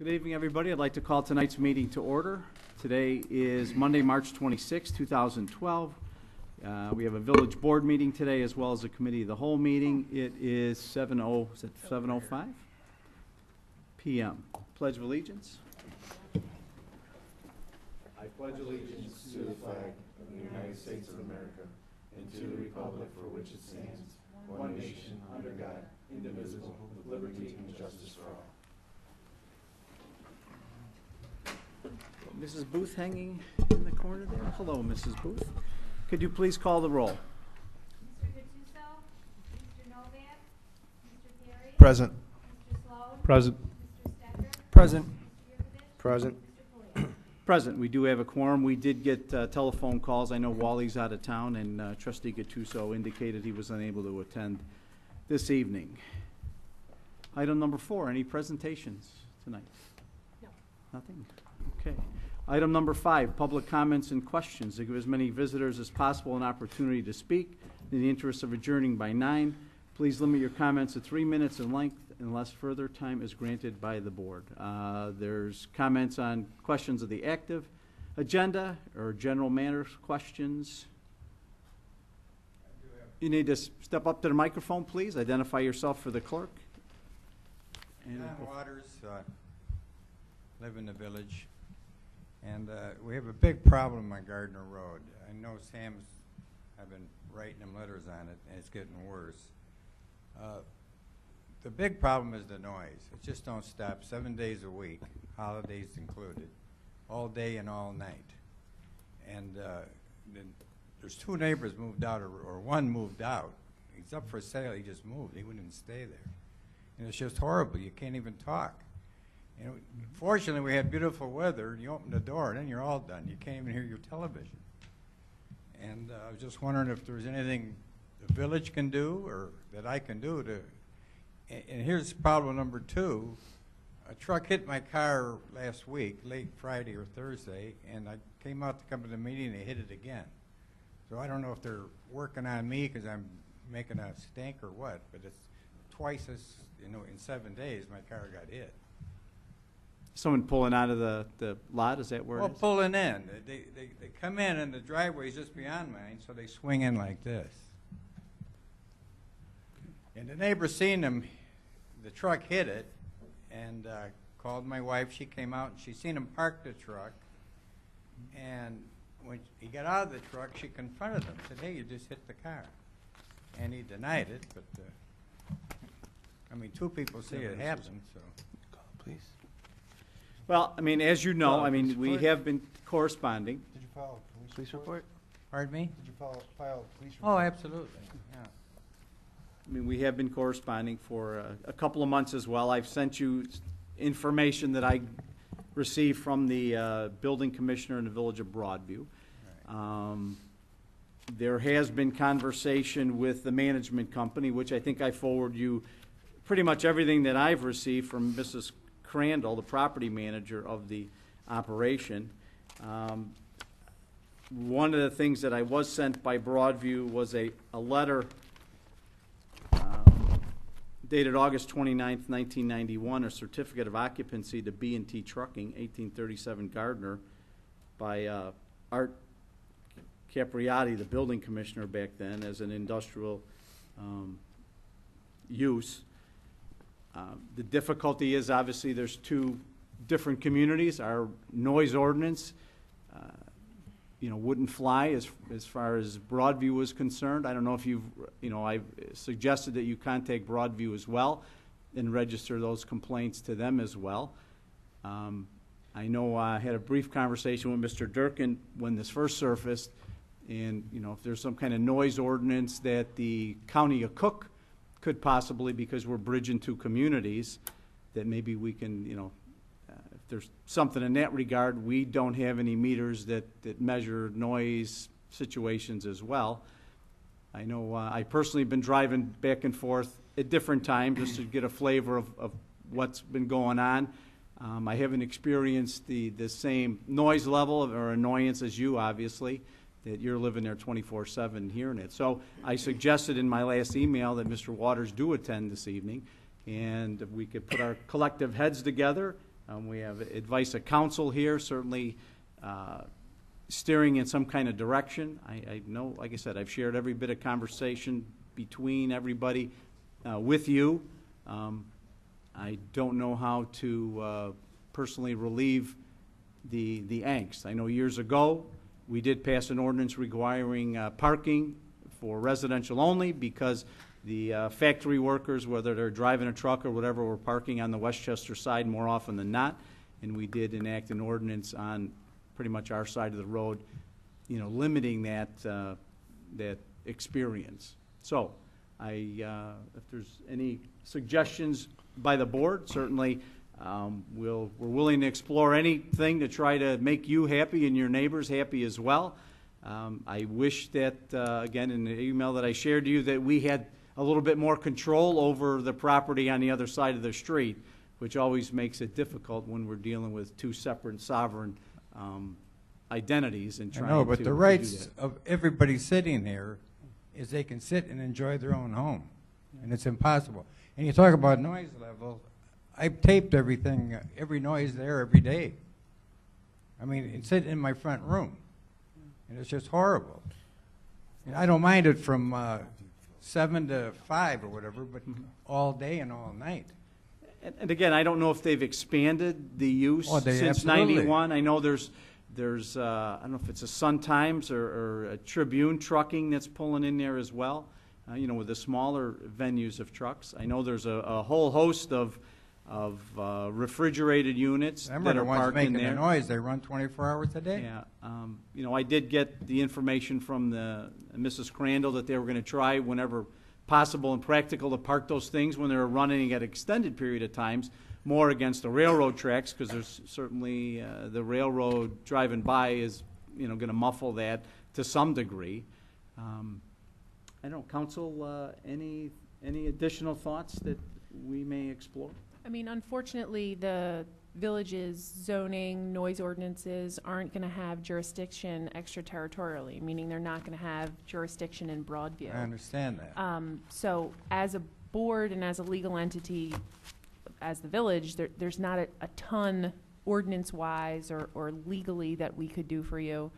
Good evening, everybody. I'd like to call tonight's meeting to order. Today is Monday, March 26, 2012. We have a village board meeting today as well as a committee of the whole meeting. It is 7:05 p.m. Pledge of Allegiance. I pledge allegiance to the flag of the United States of America and to the republic for which it stands, one nation, under God, indivisible, with liberty and justice for all. Mrs. Booth hanging in the corner there. Hello, Mrs. Booth. Could you please call the roll? Mr. Gattuso, Mr. Novak, Mr. Perry. Present. Mr. Sloan. Present. Mr. Stecker. Present. Mr. Yurkovich. Present. Mr. Pulley. Present. We do have a quorum. We did get telephone calls. I know Wally's out of town, and Trustee Gattuso indicated he was unable to attend this evening. Item number 4, any presentations tonight? No. Nothing? Okay. Item number 5, public comments and questions. To give as many visitors as possible an opportunity to speak. In the interest of adjourning by 9, please limit your comments to 3 minutes in length unless further time is granted by the board. There's comments on questions of the active agenda or general matters questions. You need to step up to the microphone, please. Identify yourself for the clerk. John Waters, live in the village, and we have a big problem on Gardner Road. I know Sam's, I've been writing him letters on it, and it's getting worse. The big problem is the noise. It just don't stop 7 days a week, holidays included, all day and all night. And then there's 2 neighbors moved out, or one moved out. He's up for sale, he just moved. He wouldn't even stay there. And it's just horrible. You can't even talk. You know, fortunately, we had beautiful weather. You open the door, and then you're all done. You can't even hear your television. And I was just wondering if there's anything the village can do or that I can do to. And here's problem number 2. A truck hit my car last week, late Friday or Thursday, and I came out to come to the meeting, and they hit it again. So I don't know if they're working on me because I'm making a stink or what, but it's twice as, in 7 days, my car got hit. Someone pulling out of the lot, is that where it is? Well, pulling in. They come in, and the driveway is just beyond mine, so they swing in like this. And the neighbor seen them, the truck hit it, and called my wife. She came out, and she seen him park the truck. And when he got out of the truck, she confronted him, said, "Hey, you just hit the car." And he denied it, but, 2 people say it happened, so. Call, please. Well, as you know, we have been corresponding. Did you file a police report? Pardon me? Did you file a police report? Oh, absolutely, yeah. We have been corresponding for a couple of months as well. I've sent you information that I received from the building commissioner in the village of Broadview. Right. There has been conversation with the management company, which I think I forward you pretty much everything that I've received from Mrs. Crandall, the property manager of the operation. One of the things that I was sent by Broadview was a letter dated August 29th, 1991, a certificate of occupancy to B&T Trucking, 1837 Gardner, by Art Capriati, the building commissioner back then, as an industrial use. The difficulty is, obviously, there's 2 different communities. Our noise ordinance, wouldn't fly as far as Broadview was concerned. I don't know if I've suggested that you contact Broadview as well and register those complaints to them as well. I know I had a brief conversation with Mr. Durkin when this first surfaced, and, if there's some kind of noise ordinance that the county of Cook could possibly, because we're bridging 2 communities, that maybe we can, if there's something in that regard. We don't have any meters that measure noise situations as well. I know I personally have been driving back and forth at different times just to get a flavor of what's been going on. I haven't experienced the same noise level or annoyance as you, obviously, that you're living there 24/7 hearing it. So I suggested in my last email that Mr. Waters do attend this evening, and we could put our collective heads together We have advice of counsel here, certainly steering in some kind of direction. I know, like I said, I've shared every bit of conversation between everybody with you. I don't know how to personally relieve the angst. I know years ago, we did pass an ordinance requiring parking for residential only because the factory workers, whether they're driving a truck or whatever, were parking on the Westchester side more often than not. And we did enact an ordinance on pretty much our side of the road, you know, limiting that that experience. So, if there's any suggestions by the board, certainly we're willing to explore anything to try to make you happy and your neighbors happy as well. I wish that, again, in the email that I shared to you, that we had a little bit more control over the property on the other side of the street, which always makes it difficult when we're dealing with two separate sovereign identities and trying to No, but the do rights that. of everybody sitting here is they can sit and enjoy their own home, and it's impossible. And you talk about noise level, I've taped everything, every noise there every day. I mean, it's sitting in my front room, and it's just horrible. And I don't mind it from 7 to 5 or whatever, but all day and all night. And again, I don't know if they've expanded the use Oh, they since absolutely. '91. I know there's I don't know if it's a Sun Times or a Tribune trucking that's pulling in there as well, you know, with the smaller venues of trucks. I know there's a whole host of refrigerated units Them that are are the ones parked making in the there. noise. They run 24 hours a day. Yeah, you know, I did get the information from Mrs. Crandall that they were going to try whenever possible and practical to park those things when they were running at extended period of times, more against the railroad tracks, because there's certainly the railroad driving by is, you know, going to muffle that to some degree. I don't know, council, any additional thoughts that we may explore? I mean, unfortunately, the village's zoning, noise ordinances aren't going to have jurisdiction extraterritorially, meaning they're not going to have jurisdiction in Broadview. I understand that. So as a board and as a legal entity, as the village, there's not a ton ordinance-wise or legally that we could do for you.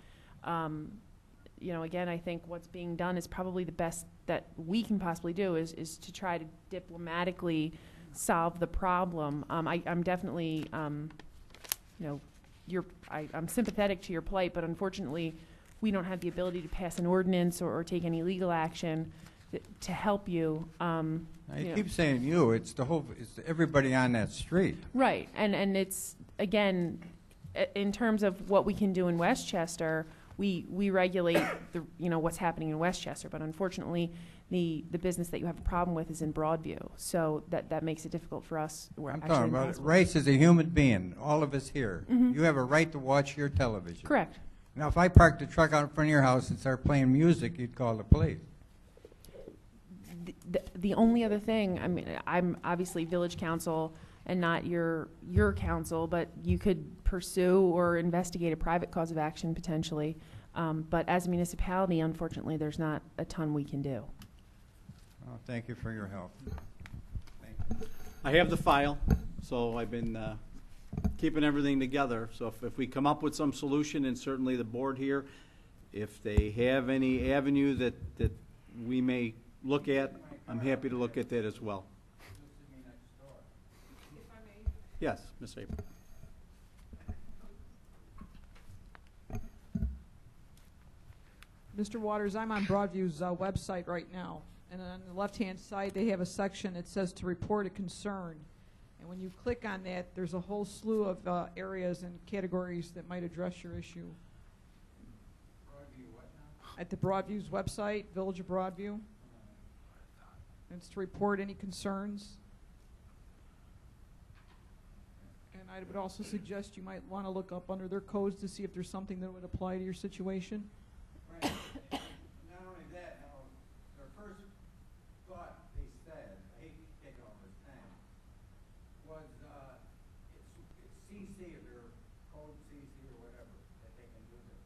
You know, again, I think what's being done is probably the best that we can possibly do is to try to diplomatically solve the problem. I'm definitely, you know, I'm sympathetic to your plight, but unfortunately, we don't have the ability to pass an ordinance or take any legal action to help you. Now, you know. keep saying you. It's the whole. It's everybody on that street. Right, and it's, again, in terms of what we can do in Westchester, we regulate you know, what's happening in Westchester, but unfortunately, the business that you have a problem with is in Broadview, so that makes it difficult for us. I'm talking about rights as a human being. All of us here. Mhm. You have a right to watch your television. Correct. Now, if I parked the truck out in front of your house and started playing music, you'd call the police. The only other thing, I mean, I'm obviously village council and not your council, but you could pursue or investigate a private cause of action potentially. But as a municipality, unfortunately, there's not a ton we can do. Oh, thank you for your help. Thank you. I have the file, so I've been keeping everything together. So if we come up with some solution, and certainly the board here, if they have any avenue that we may look at, I'm happy to look at that as well. Yes, Ms. April. Mr. Waters, I'm on Broadview's website right now, and on the left-hand side, they have a section that says to report a concern. And when you click on that, there's a whole slew of areas and categories that might address your issue. Broadview what now? At the Broadview's website, Village of Broadview. And it's to report any concerns. And I would also suggest you might want to look up under their codes to see if there's something that would apply to your situation. Right. Not only that, now, their first thought, they said, I hate to take all this time, was it's CC, or code CC or whatever, that they can do this.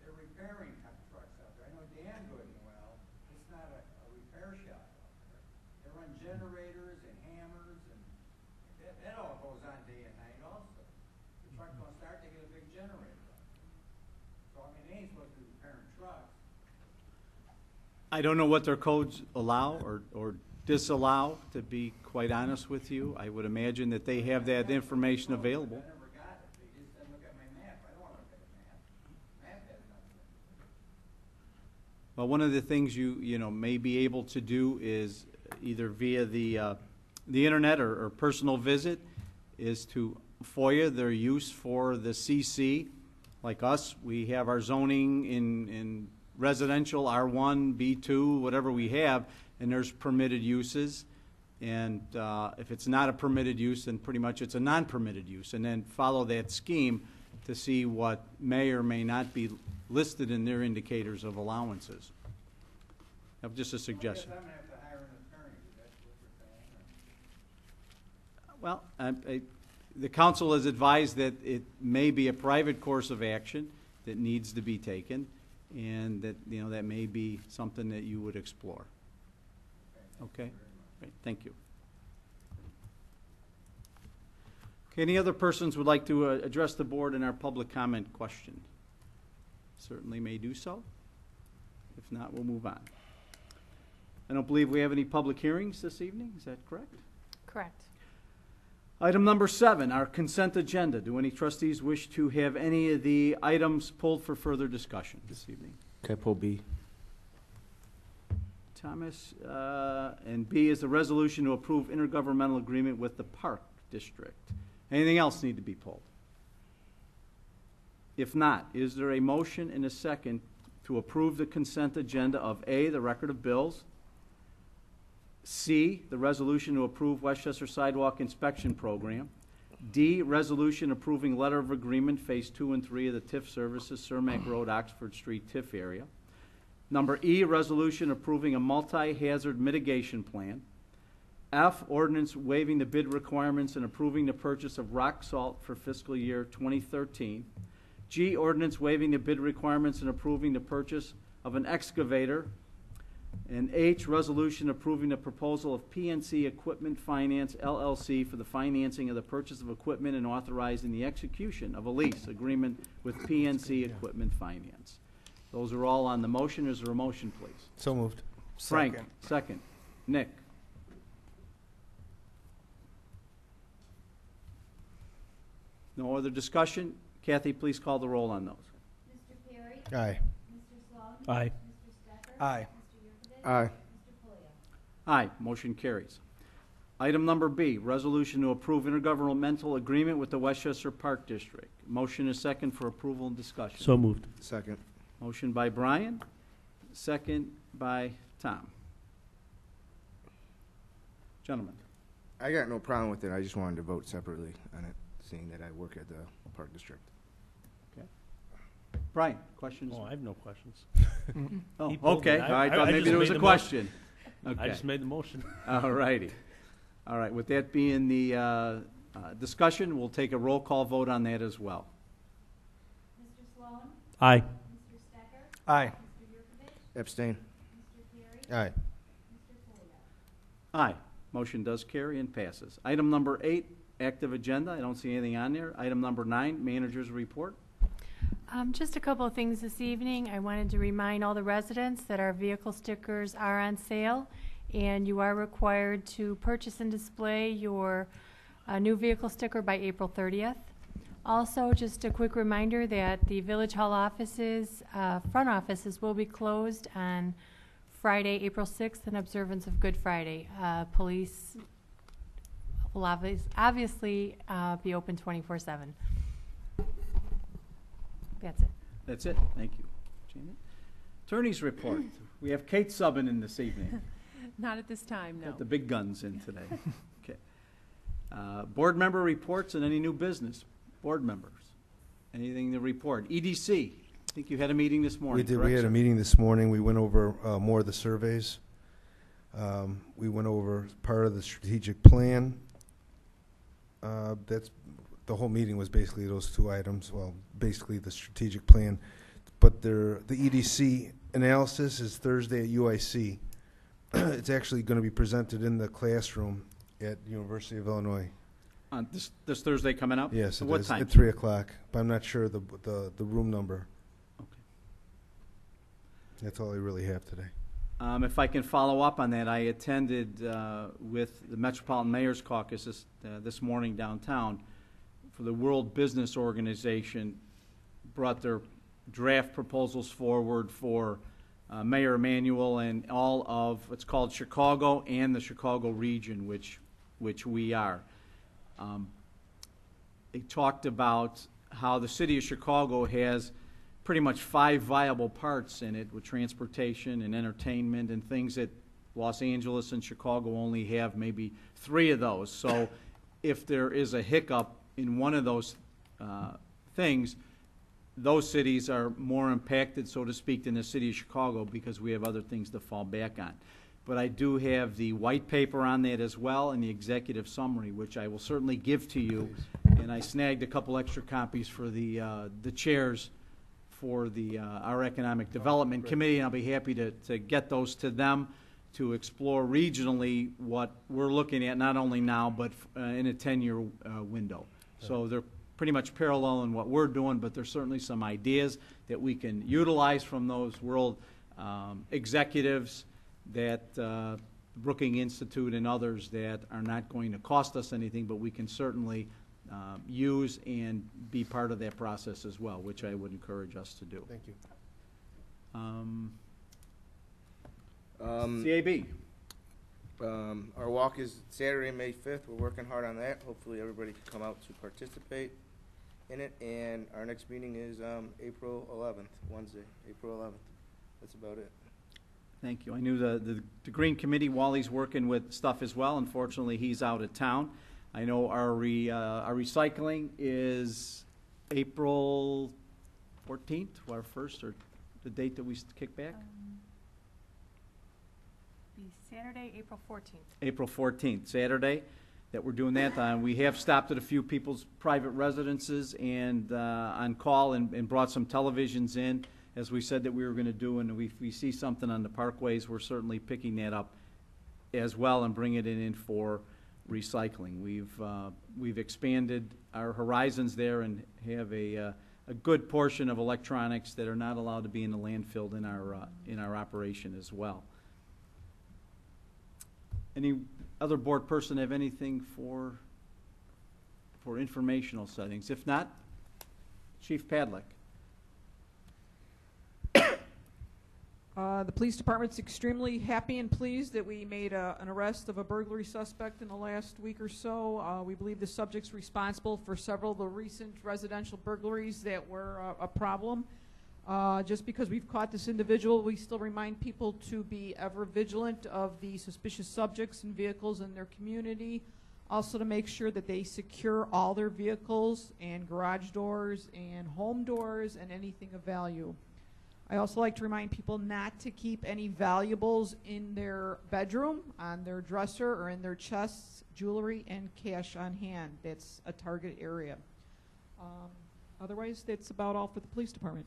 They're repairing trucks out there. I know Dan good and well, it's not a repair shop out there. They run generators and hammers, and that all goes on day and night also. truck don't start, they get a big generator. So, I mean, they ain't supposed to be repairing trucks. I don't know what their codes allow or disallow, to be quite honest with you. I would imagine that they have that information available. I never got it. They just said, look at my map. I don't want to look at a map. Map has nothing. Well, one of the things you may be able to do is either via the internet or personal visit is to FOIA their use for the CC. Like us, we have our zoning in residential, R1, B2, whatever we have, and there's permitted uses. And if it's not a permitted use, then pretty much it's a non-permitted use. And then follow that scheme to see what may or may not be listed in their indicators of allowances. That's just a suggestion. I guess I'm going to have to hire an attorney. That's what you're saying? Well, the council has advised that it may be a private course of action that needs to be taken, and that, that may be something that you would explore. Okay? Great, thank you. Okay, any other persons would like to address the board in our public comment question? Certainly may do so. If not, we'll move on. I don't believe we have any public hearings this evening. Is that correct? Correct. Item number 7, our consent agenda. Do any trustees wish to have any of the items pulled for further discussion this evening? Can I pull B? Thomas, and B is the resolution to approve intergovernmental agreement with the Park District. Anything else need to be pulled? If not, is there a motion and a second to approve the consent agenda of A, the record of bills, C, the resolution to approve Westchester Sidewalk Inspection Program, D, resolution approving letter of agreement, Phase 2 and 3 of the TIF services, Cermak Road, Oxford Street, TIF area. Number E, resolution approving a multi-hazard mitigation plan. F, ordinance waiving the bid requirements and approving the purchase of rock salt for fiscal year 2013. G, ordinance waiving the bid requirements and approving the purchase of an excavator. And H, resolution approving the proposal of PNC Equipment Finance, LLC, for the financing of the purchase of equipment and authorizing the execution of a lease agreement with PNC Equipment Finance. Those are all on the motion. Is there a motion, please? So moved. Frank, second. Nick? No other discussion? Kathy, please call the roll on those. Mr. Perry? Aye. Mr. Sloan? Aye. Mr. Stecker? Aye. Mr. Yurkovich? Aye. Mr. Pulia? Aye, motion carries. Item number B, resolution to approve intergovernmental agreement with the Westchester Park District. Motion is second for approval and discussion. So moved. Second. Motion by Brian, second by Tom. Gentlemen. I got no problem with it. I just wanted to vote separately on it, seeing that I work at the Park District. Brian, questions? Oh, I have no questions. Oh, he pulled okay. it. I I thought maybe just there was made a the motion. question. Okay. I just made the motion. All righty. All right, with that being the discussion, we'll take a roll call vote on that as well. Mr. Sloan? Aye. Mr. Stecker? Aye. Mr. Yurkovich? Abstain. Mr. Perry? Aye. Mr. Pulia? Aye. Motion does carry and passes. Item number 8, active agenda. I don't see anything on there. Item number 9, manager's report. Just a couple of things this evening. I wanted to remind all the residents that our vehicle stickers are on sale, and you are required to purchase and display your new vehicle sticker by April 30th. Also, just a quick reminder that the Village Hall offices, front offices, will be closed on Friday, April 6th, in observance of Good Friday. Police will obviously be open 24/7. That's it. That's it. Thank you, Janet. Attorney's report. We have Kate subbing in this evening. Not at this time, no. Got the big guns in today. Okay. Board member reports and any new business. Board members, anything to report? EDC, I think you had a meeting this morning, We did. correct, We had sir? a meeting this morning. We went over more of the surveys. We went over part of the strategic plan. That's the whole meeting was basically those two items. Well, basically the strategic plan, but the EDC analysis is Thursday at UIC. It's actually going to be presented in the classroom at University of Illinois. On this Thursday coming up? Yes, it What is, time? at 3 o'clock, but I'm not sure the room number. Okay. That's all I really have today. If I can follow up on that, I attended with the Metropolitan Mayor's Caucus this morning downtown for the World Business Organization, brought their draft proposals forward for Mayor Emanuel and all of, it's called Chicago and the Chicago region, which we are. They talked about how the city of Chicago has pretty much 5 viable parts in it, with transportation and entertainment and things that Los Angeles and Chicago only have maybe 3 of those. So if there is a hiccup in one of those things, those cities are more impacted, so to speak, than the city of Chicago, because we have other things to fall back on. But I do have the white paper on that as well, and the executive summary, which I will certainly give to you. And I snagged a couple extra copies for the chairs for our Economic Development Committee, and I'll be happy to get those to them to explore regionally what we're looking at, not only now, but in a 10-year window. So they're pretty much parallel in what we're doing, but there's certainly some ideas that we can utilize from those world executives, that Brookings Institute and others, that are not going to cost us anything, but we can certainly use and be part of that process as well, which I would encourage us to do. Thank you. CAB. Our walk is Saturday, May 5th. We're working hard on that. Hopefully everybody can come out to participate in it. And our next meeting is April 11th, Wednesday, April 11th. That's about it. Thank you. I knew the Green Committee, Wally's working with stuff as well. Unfortunately, he's out of town. I know our recycling is April 14th, our first, or the date that we kick back? Be Saturday, April 14th. April 14th, Saturday, that we're doing that. We have stopped at a few people's private residences and on call and brought some televisions in, as we said that we were going to do, and if we see something on the parkways, we're certainly picking that up as well and bringing it in for recycling. We've expanded our horizons there and have a good portion of electronics that are not allowed to be in the landfill in our operation as well. Any other board person have anything for informational settings? If not, Chief Padlick. The police department's extremely happy and pleased that we made an arrest of a burglary suspect in the last week or so. We believe the subject's responsible for several of the recent residential burglaries that were a problem. Just because we've caught this individual, we still remind people to be ever vigilant of the suspicious subjects and vehicles in their community. Also to make sure that they secure all their vehicles and garage doors and home doors and anything of value. I also like to remind people not to keep any valuables in their bedroom, on their dresser, or in their chests, jewelry, and cash on hand. That's a target area. Otherwise, that's about all for the police department.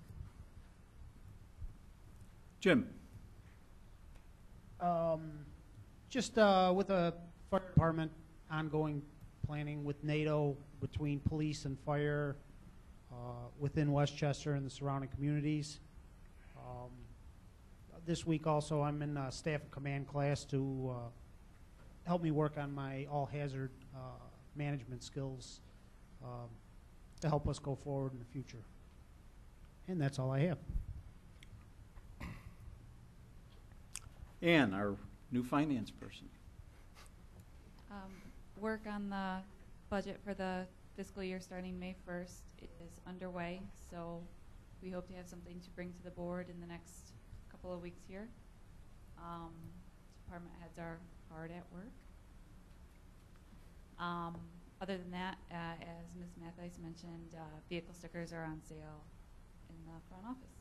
Jim. Just with the fire department, ongoing planning with NATO between police and fire within Westchester and the surrounding communities. This week also I'm in staff and command class to help me work on my all-hazard management skills to help us go forward in the future. And that's all I have. Ann, our new finance person. Work on the budget for the fiscal year starting May 1st is underway, so we hope to have something to bring to the board in the next couple of weeks here. Department heads are hard at work. Other than that, as Ms. Mathias mentioned, vehicle stickers are on sale in the front office.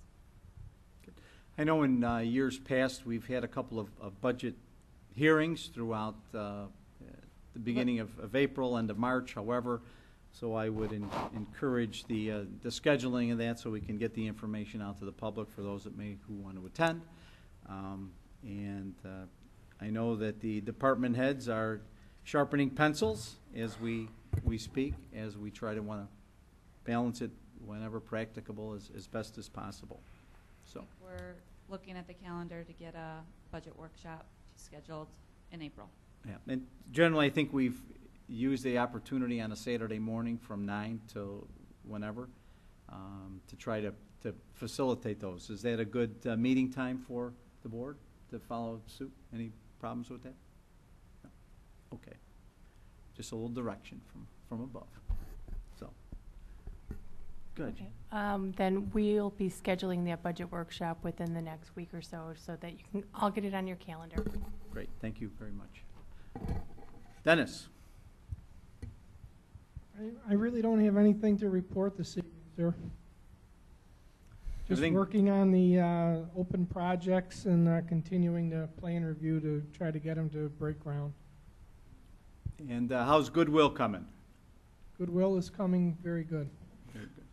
I know in years past we've had a couple of budget hearings throughout the beginning of April, end of March, however, so I would encourage the scheduling of that so we can get the information out to the public for those who want to attend. And I know that the department heads are sharpening pencils as we speak, as we try to want to balance it whenever practicable as best as possible. So, We're looking at the calendar to get a budget workshop scheduled in April. yeah, and generally, I think we've used the opportunity on a Saturday morning from 9 till whenever to try to facilitate those. Is that a good meeting time for the board to follow suit? Any problems with that? No. Okay. Just a little direction from above. So, good. Okay. Then we'll be scheduling that budget workshop within the next week or so that you can all get it on your calendar. Great. Thank you very much. Dennis? I really don't have anything to report this evening, sir. Just Everything- working on the open projects and continuing the plan review to try to get them to break ground. And how's Goodwill coming? Goodwill is coming very good, Very good.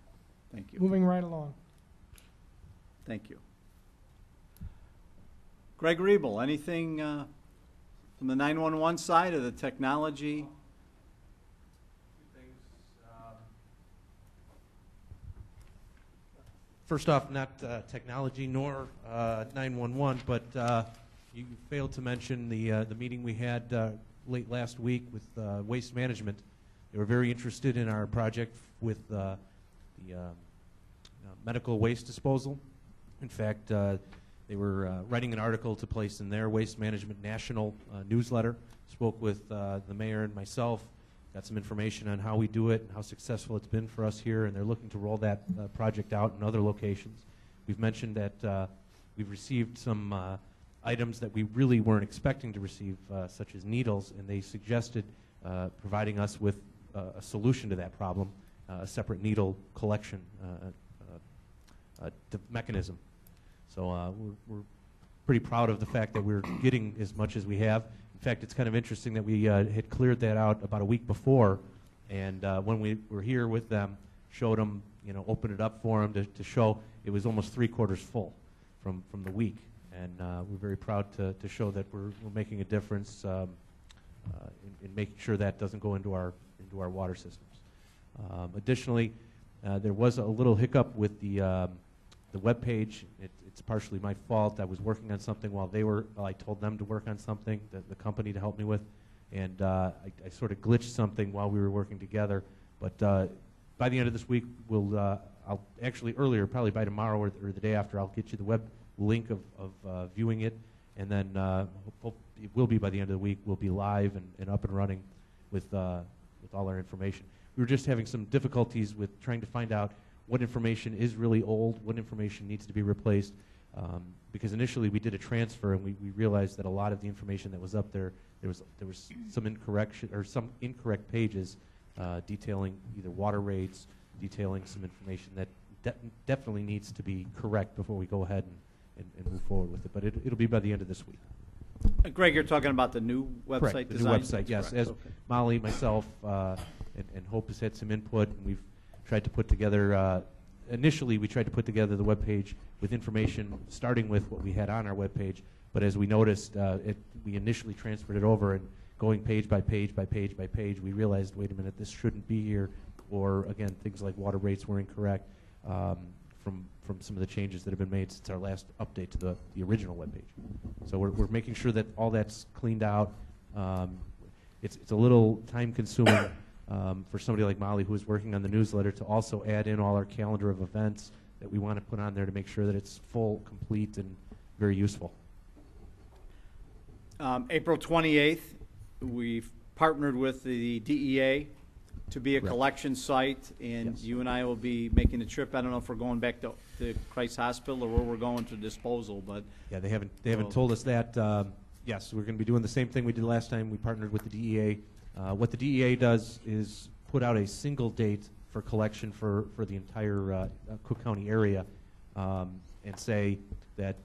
Thank you. moving right along. Thank you. Greg Riebel, anything from the 911 side of the technology? First off, not technology nor 911, but you failed to mention the meeting we had late last week with Waste Management. They were very interested in our project with the medical waste disposal. In fact, they were writing an article to place in their Waste Management National newsletter. Spoke with the mayor and myself, got some information on how we do it and how successful it's been for us here, and they're looking to roll that project out in other locations. We've mentioned that we've received some items that we really weren't expecting to receive, such as needles, and they suggested providing us with a solution to that problem, a separate needle collection mechanism. So we're pretty proud of the fact that we're getting as much as we have. In fact, it's kind of interesting that we had cleared that out about a week before, and when we were here with them, showed them, opened it up for them to show, it was almost 3/4 full from the week. And we're very proud to show that we're making a difference in making sure that doesn't go into our water systems. Additionally, there was a little hiccup with the web page. It's partially my fault. I was working on something while I told them to work on something, the company to help me with, and I sort of glitched something while we were working together. But by the end of this week, I'll actually earlier, probably by tomorrow or the day after, I'll get you the web link of viewing it, and then it will be by the end of the week. We'll be live and up and running with all our information. We were just having some difficulties with trying to find out what information is really old, what information needs to be replaced, because initially we did a transfer and we realized that a lot of the information that was up there was some incorrect pages detailing either water rates, detailing some information that definitely needs to be correct before we go ahead and move forward with it. But it'll be by the end of this week. Greg, you're talking about the new website Correct, the design? new website, yes. Correct, As okay. Molly, myself, and Hope has had some input, and we've tried to put together, initially we tried to put together the webpage with information starting with what we had on our webpage, but as we noticed, we initially transferred it over, and going page by page by page by page, we realized, wait a minute, this shouldn't be here, or again, things like water rates were incorrect from some of the changes that have been made since our last update to the original webpage. So we're making sure that all that's cleaned out. It's a little time consuming for somebody like Molly, who is working on the newsletter, to also add in all our calendar of events that we want to put on there to make sure that it's full, complete, and very useful. April 28th, we've partnered with the DEA to be a Correct. collection site, and Yes. you and I will be making a trip. I don't know if we're going back to Christ Hospital or where we're going to disposal, but Yeah, they haven't told us that. Yes, we're going to be doing the same thing we did last time. We partnered with the DEA. What the DEA does is put out a single date for collection for the entire Cook County area, and say that,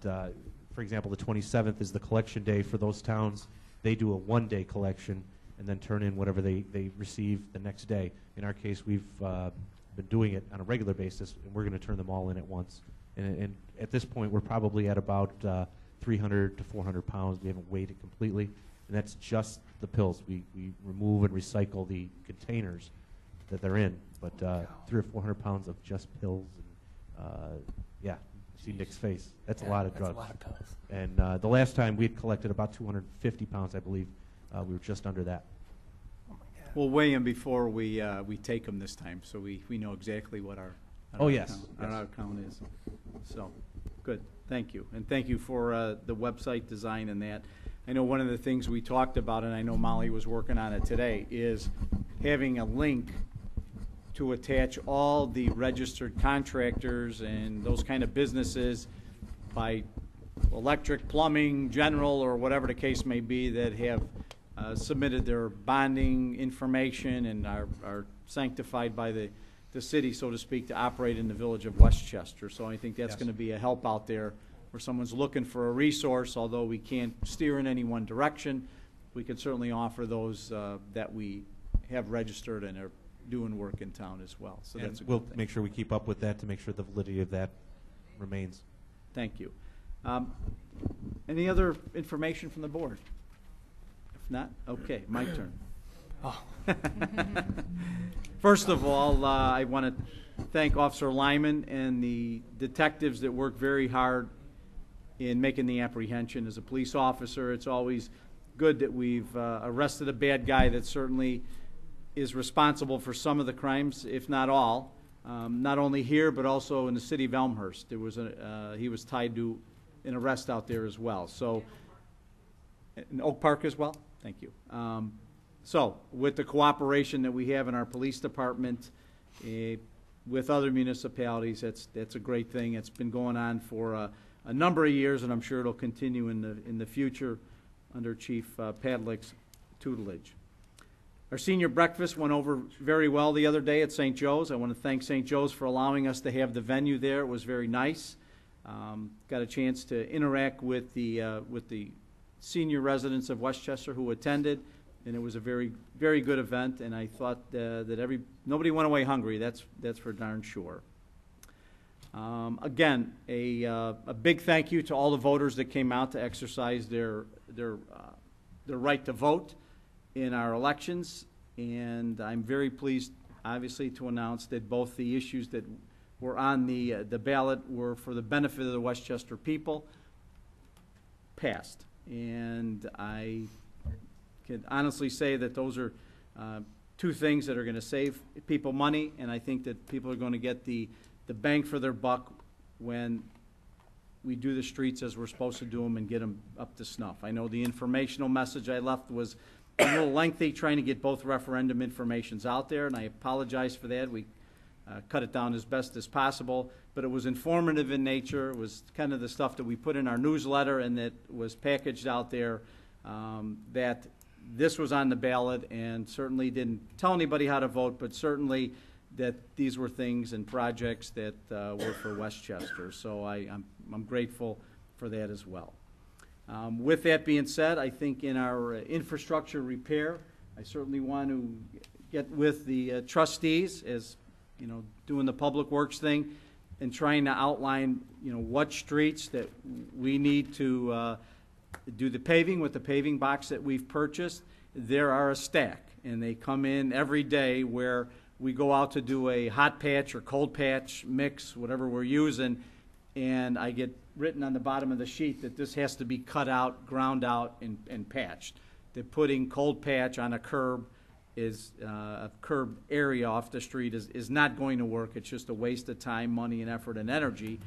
for example, the 27th is the collection day for those towns. They do a one-day collection and then turn in whatever they receive the next day. In our case, we've been doing it on a regular basis, and we're going to turn them all in at once. And at this point, we're probably at about 300 to 400 pounds. We haven't weighed it completely. and that's just the pills. We remove and recycle the containers that they're in, but 300 or 400 pounds of just pills, and yeah, see Nick's face. That's a lot of drugs. That's a lot of pills. And the last time we had collected about 250 pounds, I believe. We were just under that. We'll weigh them before we take them this time, so we know exactly what our Oh, yes, count, yes. our count is. So, good, thank you. And thank you for the website design and that. I know one of the things we talked about, and I know Molly was working on it today, is having a link to attach all the registered contractors and those kind of businesses by electric, plumbing, general, or whatever the case may be, that have submitted their bonding information and are sanctified by the city, so to speak, to operate in the village of Westchester. So I think that's Yes. going to be a help out there where someone's looking for a resource. Although we can't steer in any one direction, we can certainly offer those that we have registered and are doing work in town as well. So And that's a we'll good thing. make sure we keep up with that to make sure the validity of that remains. Thank you. Any other information from the board? If not, okay, my turn. Oh. First of all, I want to thank Officer Lyman and the detectives that work very hard in making the apprehension. As a police officer, it's always good that we've arrested a bad guy that certainly is responsible for some of the crimes, if not all, not only here but also in the city of Elmhurst. There was he was tied to an arrest out there as well. So, in Oak Park as well. Thank you. So, with the cooperation that we have in our police department, with other municipalities, that's a great thing. It's been going on for a number of years, and I'm sure it'll continue in the future under Chief Padlick's tutelage. Our senior breakfast went over very well the other day at St. Joe's. I want to thank St. Joe's for allowing us to have the venue there. It was very nice. Got a chance to interact with the senior residents of Westchester who attended, and it was a very, very good event. And I thought that nobody went away hungry. That's for darn sure. Again, a big thank you to all the voters that came out to exercise their right to vote in our elections, and I'm very pleased, obviously, to announce that both the issues that were on the ballot were for the benefit of the Westchester people, passed. And I can honestly say that those are two things that are going to save people money, and I think that people are going to get the bang for their buck when we do the streets as we're supposed to do them and get them up to snuff. I know the informational message I left was a little lengthy, trying to get both referendum informations out there, and I apologize for that. We cut it down as best as possible, but it was informative in nature. It was kind of the stuff that we put in our newsletter and that was packaged out there, that this was on the ballot, and certainly didn't tell anybody how to vote, but certainly that these were things and projects that were for Westchester. So I'm grateful for that as well. With that being said, I think in our infrastructure repair, I certainly want to get with the trustees, as you know, doing the public works thing and trying to outline, you know, what streets that we need to do the paving with the paving box that we've purchased. There are a stack, and they come in every day where we go out to do a hot patch or cold patch mix, whatever we're using, and I get written on the bottom of the sheet that this has to be cut out, ground out, and patched. That putting cold patch on a curb a curb area off the street is not going to work. It's just a waste of time, money, and effort and energy.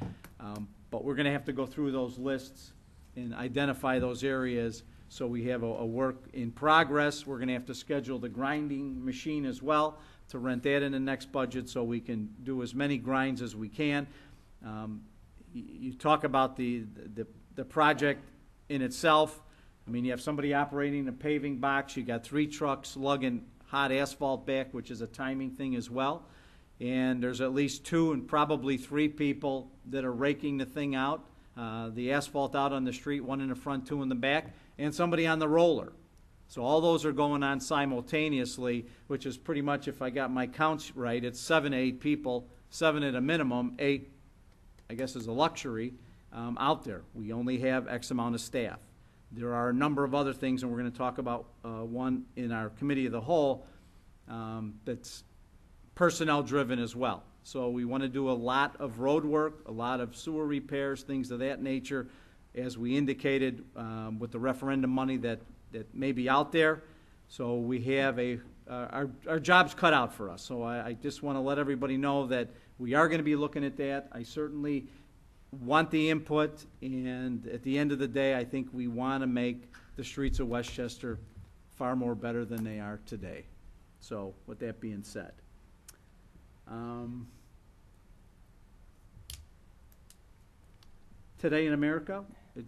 But we're going to have to go through those lists and identify those areas so we have a work in progress. We're going to have to schedule the grinding machine as well to rent that in the next budget so we can do as many grinds as we can. You talk about the project in itself. I mean, you have somebody operating a paving box. You got 3 trucks lugging hot asphalt back, which is a timing thing as well. And there's at least 2 and probably 3 people that are raking the thing out, the asphalt out on the street, 1 in the front, 2 in the back, and somebody on the roller. So all those are going on simultaneously, which is pretty much, if I got my counts right, it's 7 to 8 people, 7 at a minimum, 8, I guess, is a luxury, out there. We only have X amount of staff. There are a number of other things, and we're going to talk about one in our committee of the whole that's personnel-driven as well. So we want to do a lot of road work, a lot of sewer repairs, things of that nature, as we indicated with the referendum money that may be out there. So we have our job's cut out for us. So I just want to let everybody know that we are going to be looking at that. I certainly want the input, and at the end of the day, I think we want to make the streets of Westchester far more better than they are today. So with that being said, today in America,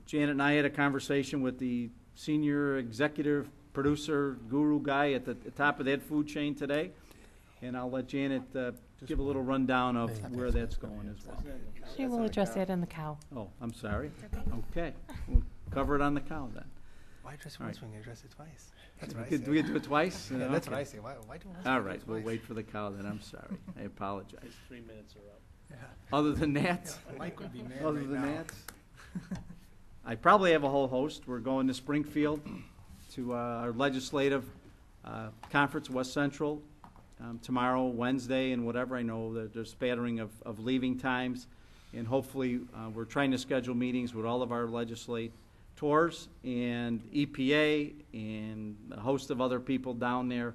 Janet and I had a conversation with the senior executive producer guru guy at the top of that food chain today, and I'll let Janet give a little rundown of where that's going as well. She will address that in the cow. Oh, I'm sorry. Okay, we'll cover it on the cow then. Why address All once right. when you address it twice? That's what I Do say. we do it twice? Yeah, that's what Okay. I say. Why do once? All when you right, do it we'll twice? wait for the cow then. I'm sorry. I apologize. 3 minutes are up. Yeah. Other than that, Mike would be mad other right than now. that, I probably have a whole host. We're going to Springfield to our legislative conference, West Central, tomorrow, Wednesday, and whatever. I know that there's spattering of leaving times, and hopefully we're trying to schedule meetings with all of our legislators and EPA and a host of other people down there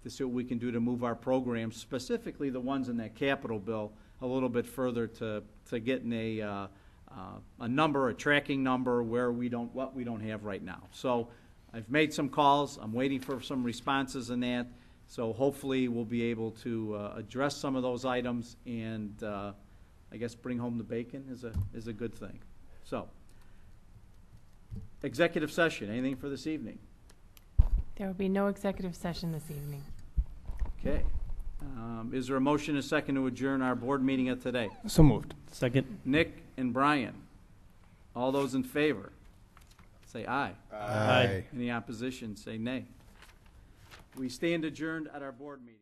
to see what we can do to move our programs, specifically the ones in that capital bill, a little bit further to getting a number, a tracking number where what we don't have right now. So I've made some calls. I'm waiting for some responses in that. So hopefully we'll be able to address some of those items and I guess bring home the bacon is a good thing. So executive session, anything for this evening? There will be no executive session this evening. Okay. Is there a motion and a second to adjourn our board meeting of today? So moved. Second. Nick and Brian, all those in favor, say aye. Aye. Any opposition, say nay. We stand adjourned at our board meeting.